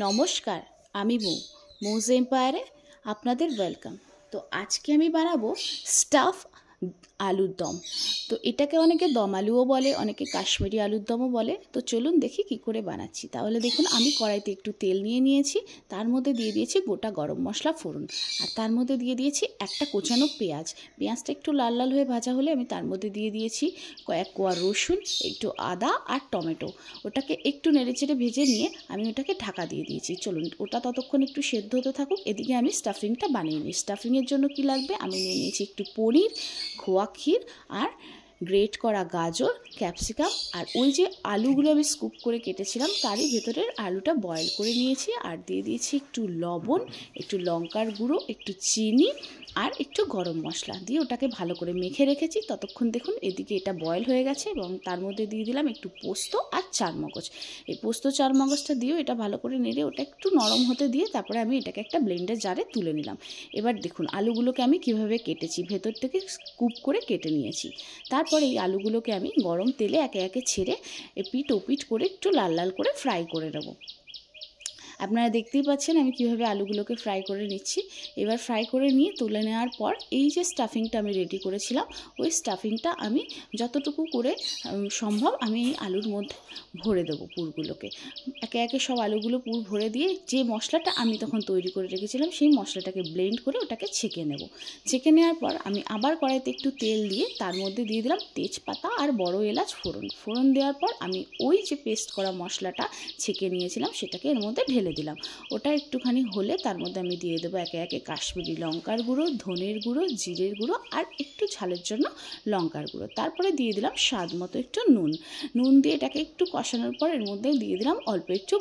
নমস্কার, আমি মৌজ এম্পায়ারে আপনাদের ওয়েলকাম। তো আজকে আমি বানাবো স্টাফ আলুর দম। তো এটাকে অনেকে দম আলুও বলে, অনেকে কাশ্মীরি আলুর দমও বলে। তো চলুন দেখি কি করে বানাচ্ছি। তাহলে দেখুন, আমি কড়াইতে একটু তেল নিয়ে নিয়েছি, তার মধ্যে দিয়ে দিয়েছি গোটা গরম মশলা ফোড়ন, আর তার মধ্যে দিয়ে দিয়েছি একটা কোচানো পেঁয়াজ। পেঁয়াজটা একটু লাল লাল হয়ে ভাজা হলে আমি তার মধ্যে দিয়ে দিয়েছি কয়েক কোয়া রসুন, একটু আদা আর টমেটো। ওটাকে একটু নেড়েচেড়ে ভেজে নিয়ে আমি ওটাকে ঢাকা দিয়ে দিয়েছি। চলুন ওটা ততক্ষণ একটু সেদ্ধ হতে থাকুক, এদিকে আমি স্টাফিংটা বানিয়ে নিই। স্টাফিংয়ের জন্য কি লাগবে, আমি নিয়ে নিয়েছি একটু পনির, খোয়া ক্ষীর আর গ্রেট করা গাজর, ক্যাপসিকাম, আর ওই যে আলুগুলো আমি স্কুপ করে কেটেছিলাম তারই ভেতরের আলুটা বয়েল করে নিয়েছি। আর দিয়ে দিয়েছি একটু লবণ, একটু লঙ্কার গুঁড়ো, একটু চিনি আর একটু গরম মশলা দিয়ে ওটাকে ভালো করে মেখে রেখেছি। ততক্ষণ দেখুন এদিকে এটা বয়েল হয়ে গেছে এবং তার মধ্যে দিয়ে দিলাম একটু পোস্ত আর চারমগজ। এই পোস্ত চারমগজটা দিয়েও এটা ভালো করে নেড়ে ওটা একটু নরম হতে দিয়ে তারপরে আমি এটাকে একটা ব্লেন্ডার জারে তুলে নিলাম। এবার দেখুন আলুগুলোকে আমি কিভাবে কেটেছি, ভেতর থেকে স্কুপ করে কেটে নিয়েছি। তারপরে এই আলুগুলোকে আমি গরম তেলে একে একে ছেড়ে এপিট ওপিট করে একটু লাল লাল করে ফ্রাই করে নেবো। আপনারা দেখতেই পাচ্ছেন আমি কিভাবে আলুগুলোকে ফ্রাই করে নিচ্ছি। এবার ফ্রাই করে নিয়ে তুলে নেওয়ার পর এই যে স্টাফিংটা আমি রেডি করেছিলাম, ওই স্টাফিংটা আমি যতটুকু করে সম্ভব আমি এই আলুর মধ্যে ভরে দেবো পুরগুলোকে। একে একে সব আলুগুলো পুর ভরে দিয়ে যে মশলাটা আমি তখন তৈরি করে রেখেছিলাম সেই মশলাটাকে ব্লেন্ড করে ওটাকে ছেঁকে নেব। ছেঁকে নেওয়ার পর আমি আবার কড়াইতে একটু তেল দিয়ে তার মধ্যে দিয়ে দিলাম তেজপাতা আর বড় এলাচ ফোড়ন দেওয়ার পর আমি ওই যে পেস্ট করা মশলাটা ছেঁকে নিয়েছিলাম সেটাকে এর মধ্যে ঢেলে দিলাম। ওটা একটুখানি হলে তার মধ্যে আমি দিয়ে দেবো একে একে কাশ্মীরি লঙ্কার গুঁড়ো, ধনের গুঁড়ো, জিরের গুঁড়ো আর একটু ঝালের জন্য লঙ্কার গুঁড়ো। তারপরে দিয়ে দিলাম স্বাদ মতো একটু নুন দিয়ে এটাকে একটু কষানোর পর এর মধ্যে দিয়ে দিলাম অল্প একটু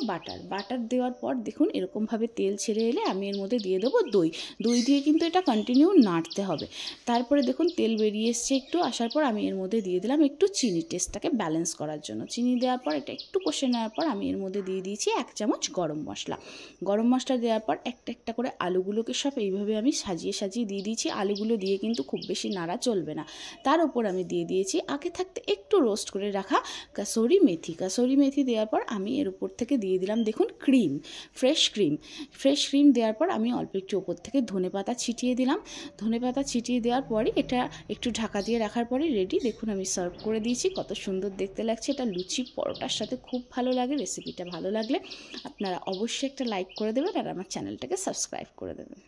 বাটার দেওয়ার পর দেখুন এরকমভাবে তেল ছেড়ে এলে আমি এর মধ্যে দিয়ে দেবো দই দিয়ে কিন্তু এটা কন্টিনিউ নাড়তে হবে। তারপরে দেখুন তেল বেরিয়ে এসছে একটু, আসার পর আমি এর মধ্যে দিয়ে দিলাম একটু চিনি, টেস্টটাকে ব্যালেন্স করার জন্য। চিনি দেওয়ার পর এটা একটু কষে নেওয়ার পর আমি এর মধ্যে দিয়ে দিয়েছি 1 চামচ গরম মশলা দেওয়ার পর একটা একটা করে আলুগুলোকে সব এইভাবে আমি সাজিয়ে দিয়ে দিয়েছি। আলুগুলো দিয়ে কিন্তু খুব বেশি নাড়া চলবে না। তার উপর আমি দিয়ে দিয়েছি আগে থাকতে একটু রোস্ট করে রাখা কাসুরি মেথি দেওয়ার পর আমি এর উপর থেকে দিয়ে দিলাম দেখুন ফ্রেশ ক্রিম দেওয়ার পর আমি অল্প একটু ওপর থেকে ধনেপাতা ছিটিয়ে দিলাম। ধনেপাতা ছিটিয়ে দেওয়ার পরই এটা একটু ঢাকা দিয়ে রাখার পরই রেডি। দেখুন আমি সার্ভ করে দিয়েছি, কত সুন্দর দেখতে লাগছে। এটা লুচি পরোটার সাথে খুব ভালো লাগে। রেসিপিটা ভালো লাগলে আপনারা অবশ্যই একটা লাইক করে দেবেন আর আমার চ্যানেলটাকে সাবস্ক্রাইব করে দেবেন।